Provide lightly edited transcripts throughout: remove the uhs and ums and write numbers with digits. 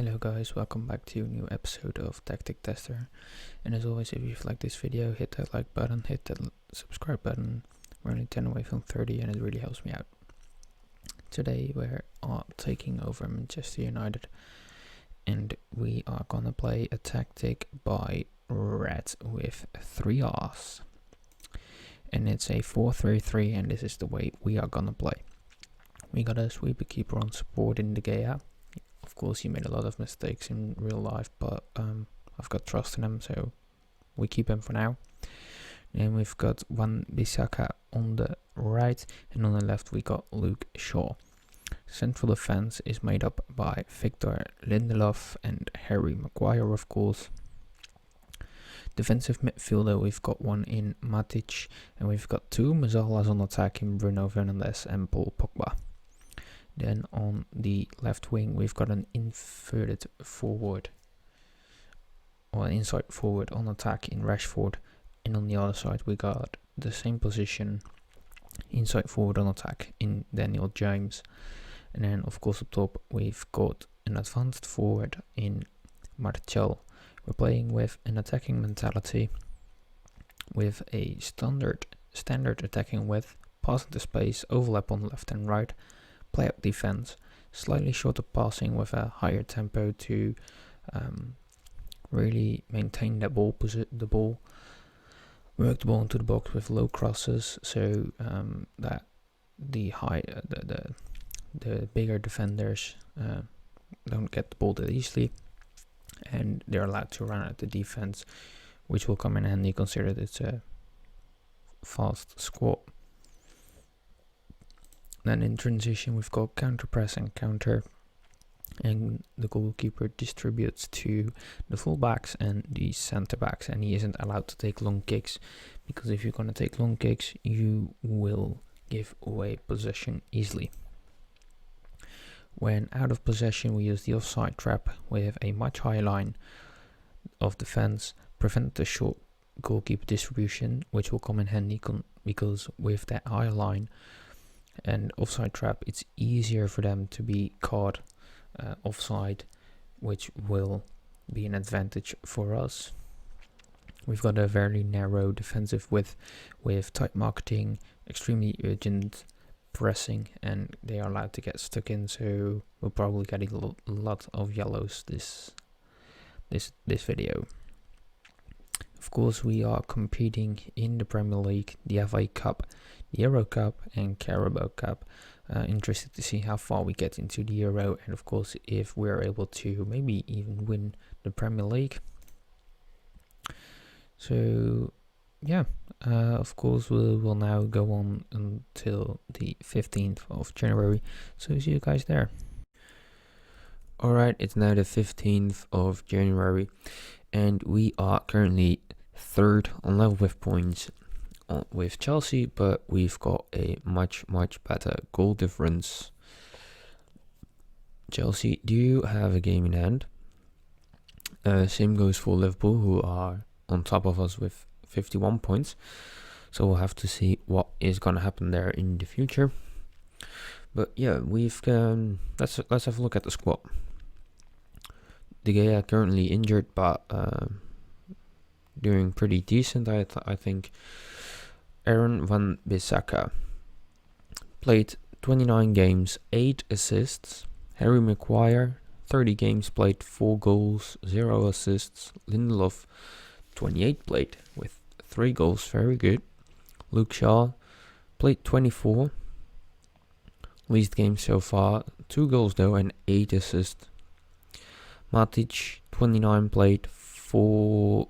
Hello guys, welcome back to a new episode of Tactic Tester. And as always, if you've liked this video, hit that like button, hit that subscribe button. We're only 10 away from 30 and it really helps me out. Today we're taking over Manchester United and we are gonna play a tactic by Rrred with 3 R's. And it's a 4-3-3 and this is the way we are gonna play. We got a sweeper keeper on support in De Gea. Of course, he made a lot of mistakes in real life, but I've got trust in him, so we keep him for now. And we've got Wan-Bissaka on the right, and on the left we got Luke Shaw. Central defense is made up by Victor Lindelof and Harry Maguire, of course. Defensive midfielder, we've got one in Matic, and we've got 2 Mazzalas on attack in Bruno Fernandes and Paul Pogba. Then on the left wing, we've got an inverted forward, or an inside forward on attack in Rashford. And on the other side, we got the same position, inside forward on attack in Daniel James. And then, of course, up top, we've got an advanced forward in Martial. We're playing with an attacking mentality, with a standard attacking width, pass into space, overlap on left and right. Play up defense, slightly shorter passing with a higher tempo to really maintain the ball, work the ball into the box with low crosses, so that the bigger defenders don't get the ball that easily, and they're allowed to run at the defense, which will come in handy considering it's a fast squad. Then in transition we've got counter press and counter, and the goalkeeper distributes to the fullbacks and the centre backs, and he isn't allowed to take long kicks, because if you're going to take long kicks you will give away possession easily. When out of possession we use the offside trap with a much higher line of defense, prevent the short goalkeeper distribution, which will come in handy because with that higher line and offside trap, it's easier for them to be caught offside, which will be an advantage for us. We've got a very narrow defensive width with tight marketing, extremely urgent pressing, and they are allowed to get stuck in, so we'll probably get a lot of yellows this video. Of course, we are competing in the Premier League, the FA Cup, the Euro Cup and Carabao Cup. Interested to see how far we get into the Euro, and of course if we're able to maybe even win the Premier League. So yeah, of course we will now go on until the 15th of January. So see you guys there. Alright, it's now the 15th of January and we are currently 3rd on level with points with Chelsea, but we've got a much better goal difference. Chelsea do have a game in hand. Same goes for Liverpool, who are on top of us with 51 points. So we'll have to see what is gonna happen there in the future. But yeah, we've let's have a look at the squad. De Gea currently injured, but doing pretty decent, I think. Aaron Wan-Bissaka played 29 games, 8 assists. Harry Maguire, 30 games played, 4 goals, 0 assists. Lindelof, 28 played with 3 goals, very good. Luke Shaw played 24, least games so far, 2 goals though and 8 assists. Matic, 29 played, 4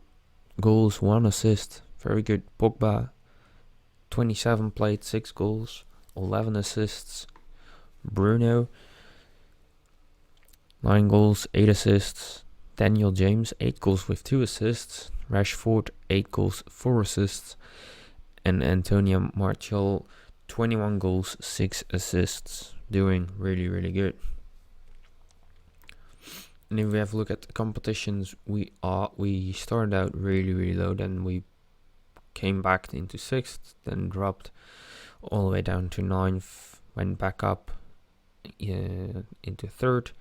goals, 1 assist, very good. Pogba, 27 played, 6 goals, 11 assists. Bruno, 9 goals, 8 assists. Daniel James, 8 goals with 2 assists. Rashford, 8 goals, 4 assists. And Antonio Martial, 21 goals, 6 assists. Doing really good. And if we have a look at the competitions, we started out really low, then we came back into 6th, then dropped all the way down to 9th, went back up into 3rd,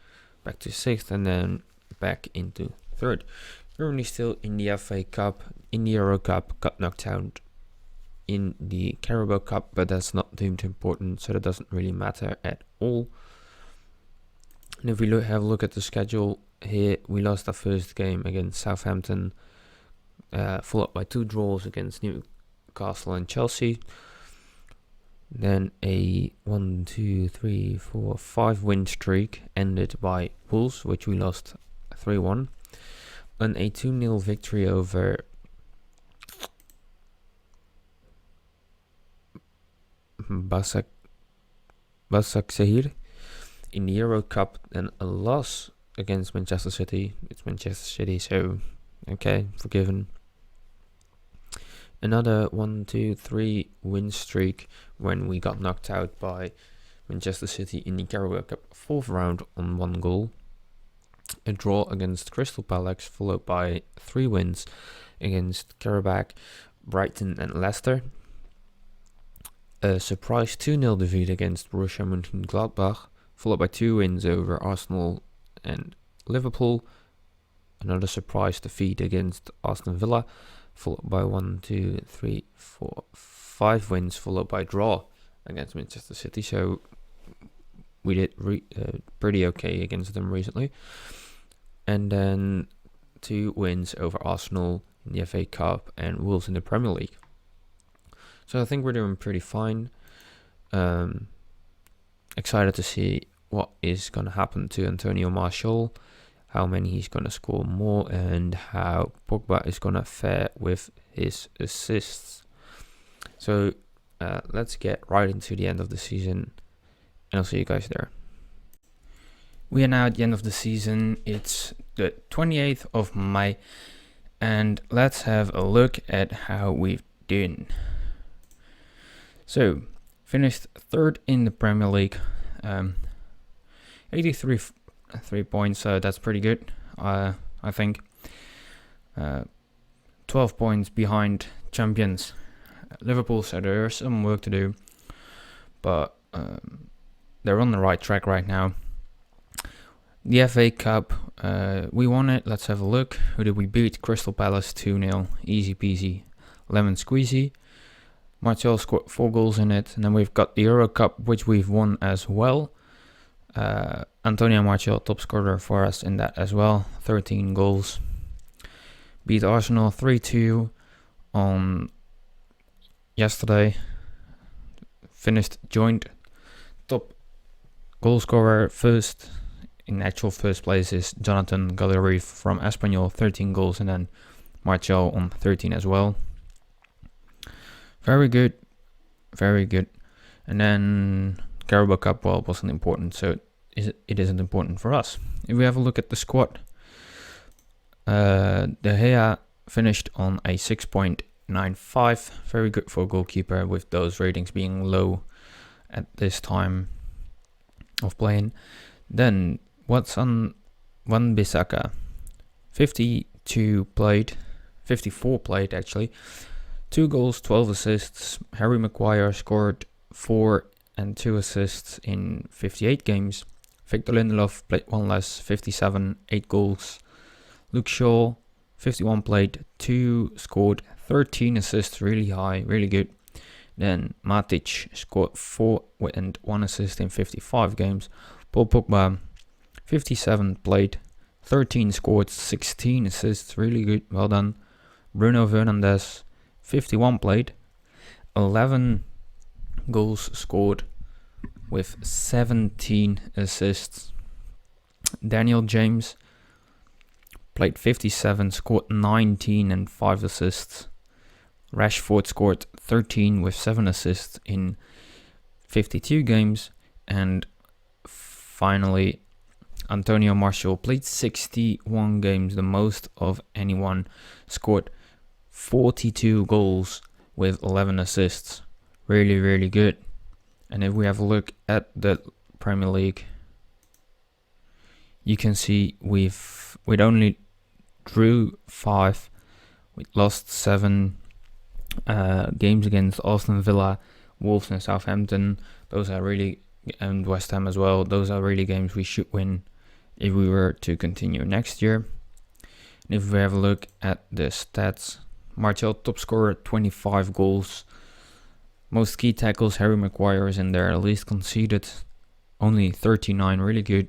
back to 6th, and then back into 3rd. Currently still in the FA Cup, in the Euro Cup, got knocked out in the Carabao Cup, but that's not deemed important, so that doesn't really matter at all. And if we have a look at the schedule here, we lost our first game against Southampton, followed by 2 draws against Newcastle and Chelsea. Then a 5 win streak ended by Wolves, which we lost 3-1. And a 2-0 victory over Başakşehir in the Euro Cup, and a loss against Manchester City. It's Manchester City, so okay, forgiven. Another 1-3 win streak when we got knocked out by Manchester City in the Carabao Cup 4th round on 1 goal. A draw against Crystal Palace, followed by 3 wins against Karabakh, Brighton and Leicester. A surprise 2-0 defeat against Borussia Mönchengladbach, followed by 2 wins over Arsenal and Liverpool. Another surprise defeat against Aston Villa, followed by 5 wins, followed by draw against Manchester City. So we did pretty okay against them recently. And then 2 wins over Arsenal in the FA Cup and Wolves in the Premier League. So I think we're doing pretty fine. Excited to see what is going to happen to Antonio Martial, how many he's going to score more, and how Pogba is going to fare with his assists. So let's get right into the end of the season, and I'll see you guys there. We are now at the end of the season. It's the 28th of May, and let's have a look at how we've done. So, finished 3rd in the Premier League, 83 points, so that's pretty good, I think. 12 points behind champions Liverpool, so there's some work to do, but they're on the right track right now. The FA Cup, we won it. Let's have a look. Who did we beat? Crystal Palace 2-0, easy peasy, lemon squeezy. Martial scored 4 goals in it, and then we've got the Euro Cup, which we've won as well. Antonio Martial, top scorer for us in that as well, 13 goals. Beat Arsenal 3-2 on yesterday. Finished joint top goal scorer. First, in actual first place, is Jonathan Gallery from Espanyol, 13 goals, and then Martial on 13 as well. Very good, very good. And then Carabao Cup, well, wasn't important, so it isn't important for us. If we have a look at the squad, De Gea finished on a 6.95, very good for a goalkeeper with those ratings being low at this time of playing. Then Watson Wan-Bissaka, 54 played actually. 2 goals, 12 assists. Harry Maguire scored 4 and 2 assists in 58 games. Victor Lindelof played 1 less, 57, 8 goals. Luke Shaw, 51 played, 2 scored, 13 assists, really high, really good. Then Matic scored 4 and 1 assist in 55 games. Paul Pogba, 57 played, 13 scored, 16 assists, really good, well done. Bruno Fernandes, 51 played, 11 goals scored with 17 assists. Daniel James played 57, scored 19 and 5 assists. Rashford scored 13 with 7 assists in 52 games. And finally, Antonio Martial played 61 games, the most of anyone, scored 42 goals with 11 assists. Really, really good. And if we have a look at the Premier League, you can see we'd only drew 5, we lost 7 games against Aston Villa, Wolves and Southampton. Those are really, and West Ham as well. Those are really games we should win. if we were to continue next year. And if we have a look at the stats, Martial top scorer, 25 goals. Most key tackles, Harry Maguire is in there, least conceded, only 39, really good.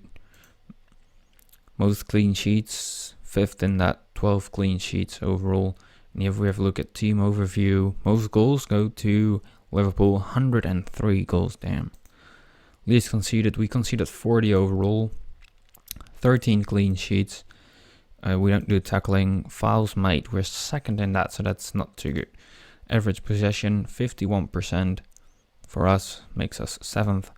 Most clean sheets, 5th in that, 12 clean sheets overall. And if we have a look at team overview, most goals go to Liverpool, 103 goals, damn. Least conceded, we conceded 40 overall, 13 clean sheets. We don't do tackling. Fouls made, we're 2nd in that, so that's not too good. Average possession, 51% for us, makes us 7th.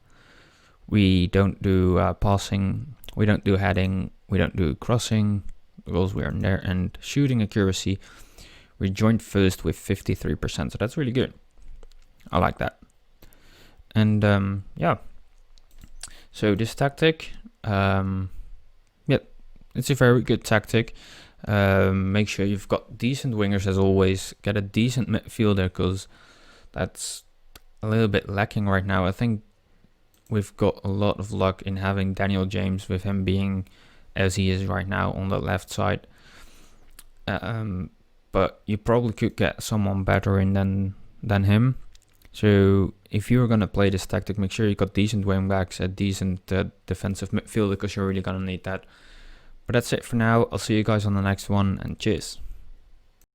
We don't do passing, we don't do heading, we don't do crossing, goals we are there, and shooting accuracy, we joined first with 53%, so that's really good. I like that. And yeah, so this tactic, it's a very good tactic. Make sure you've got decent wingers as always. Get a decent midfielder, because that's a little bit lacking right now. I think we've got a lot of luck in having Daniel James, with him being as he is right now on the left side. But you probably could get someone better in than him. So if you're going to play this tactic, make sure you got decent wing backs, a decent defensive midfielder, because you're really going to need that. But that's it for now. I'll see you guys on the next one, and cheers.